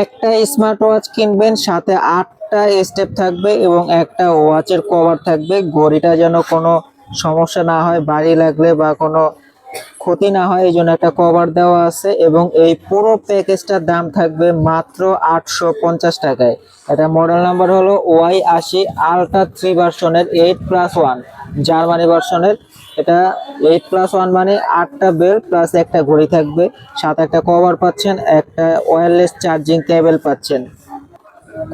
একটা smart watch কিনবেন, সাথে 8টা স্টেপ থাকবে এবং একটা ওয়াচের কভার থাকবে। ঘড়িটা যেন কোনো সমস্যা না হয়, বাড়ি লাগলে বা কোনো ক্ষতি না হয়, এই জন্য একটা কভার দেওয়া আছে। এবং এই পুরো প্যাকেজটার দাম থাকবে মাত্র 850 টাকায়। এটা মডেল নাম্বার হলো Y80 আলট্রা 3 ভার্সনের 8+1 জার্মানি ভার্সনের। এটা 8+1 মানে 8টা বেল প্লাস একটা ঘড়ি থাকবে, সাথে একটা কভার পাচ্ছেন, একটা ওয়্যারলেস চার্জিং কেবল পাচ্ছেন।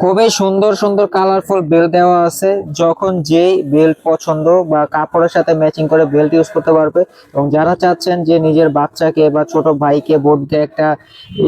খুবই সুন্দর সুন্দর কালারফুল বেল্ট দেওয়া আছে, যখন যেই বেল্ট পছন্দ বা কাপড়ের সাথে ম্যাচিং করে বেল্ট ইউজ করতে পারবে। এবং যারা চাচ্ছেন যে নিজের বাচ্চাকে বা ছোট ভাইকে বোনকে একটা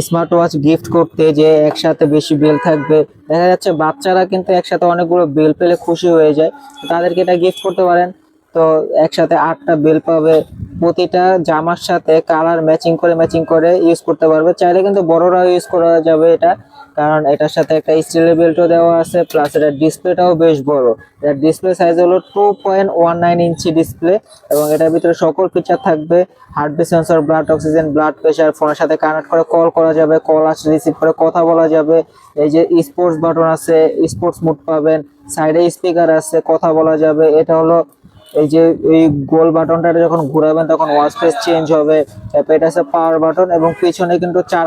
স্মার্ট ওয়াচ গিফট করতে, যে একসাথে বেশি বেল্ট থাকবে, দেখা যাচ্ছে বাচ্চারা কিন্তু একসাথে অনেকগুলো বেল্ট পেলে খুশি হয়ে যায়, তাদেরকে এটা গিফট করতে পারেন। তো একসাথে 8টা বেল্ট পাবে, প্রতিটা জামার সাথে কালার ম্যাচিং করে ইউজ করতে পারবে। চাইলে কিন্তু বড়রাও ইউজ করা যাবে এটা, কারণ এটার সাথে একটা স্টিলের বেল্টও দেওয়া আছে, প্লাস এটার ডিসপ্লেটাও বেশ বড়। এটার ডিসপ্লে সাইজ হলো 2.19 ইঞ্চি ডিসপ্লে। এবং এটার ভিতরে সকল ফিচার থাকবে: heartbeat sensor, blood oxygen, blood pressure, ফোনের সাথে কানেক্ট করে কল করা যাবে, কল আসলে রিসিভ করে কথা বলা যাবে। এই যে স্পোর্টস বাটন আছে, স্পোর্টস মোড পাবেন, সাইডে স্পিকার আছে, কথা বলা যাবে। এটা হলো এই যে এই গোল বাটনটা যখন ঘোরাবেন তখন ওয়াচ ফেস চেঞ্জ হবে। তারপর এটা আছে পাওয়ার বাটন, এবং পিছনে কিন্তু 4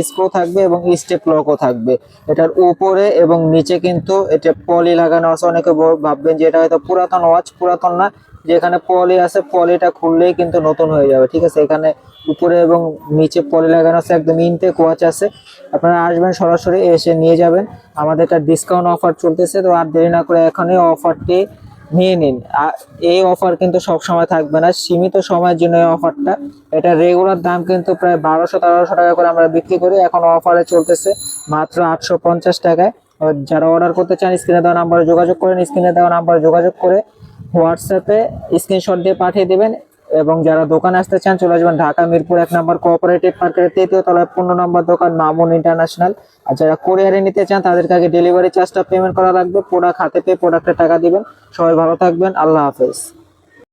স্ক্রু থাকবে এবং স্টেপ লকও থাকবে। এটার উপরে এবং নিচে কিন্তু এটা পলি লাগানো আছে। অনেকে ভাববেন যে এটা হয়তো পুরাতন ওয়াচ, পুরাতন না, যেখানে পলি আছে, পলিটা খুললেই কিন্তু নতুন হয়ে যাবে। ঠিক আছে, এখানে উপরে এবং নিচে পলি লাগানো আছে, একদম ইনটেক ওয়াচ আছে। আপনারা আসবেন, সরাসরি এসে নিয়ে যাবেন। আমাদের একটা ডিসকাউন্ট অফার চলতেছে, তো আর দেরি না করে এখনই অফারটি নিয়ে নিন। এই অফার কিন্তু সব সময় থাকবে না, সীমিত সময়ের জন্য এই অফারটা। এটা রেগুলার দাম কিন্তু প্রায় 1200-1300 টাকা করে আমরা বিক্রি করি, এখন অফারে চলতেছে মাত্র 850 টাকায়। যারা অর্ডার করতে চান স্ক্রিনে দেওয়া নাম্বারে যোগাযোগ করেন, স্ক্রিনে দেওয়া নাম্বারে যোগাযোগ করে হোয়াটসঅ্যাপে স্ক্রিনশট দিয়ে পাঠিয়ে দিবেন। এবং যারা দোকানে আসতে চান চলে আসবেন ঢাকা মিরপুর 1 নম্বর কোঅপারেটিভ মার্কেটের 3য় তলায় 15 নম্বর দোকান, মামুন ইন্টারন্যাশনাল। আর যারা কোরিয়ারে নিতে চান তাদেরকে আগে ডেলিভারি চার্জটা পেমেন্ট করা লাগবে, প্রোডাক্ট হাতে পেয়ে প্রোডাক্টের টাকা দিবেন। সবাই ভালো থাকবেন, আল্লাহ হাফেজ।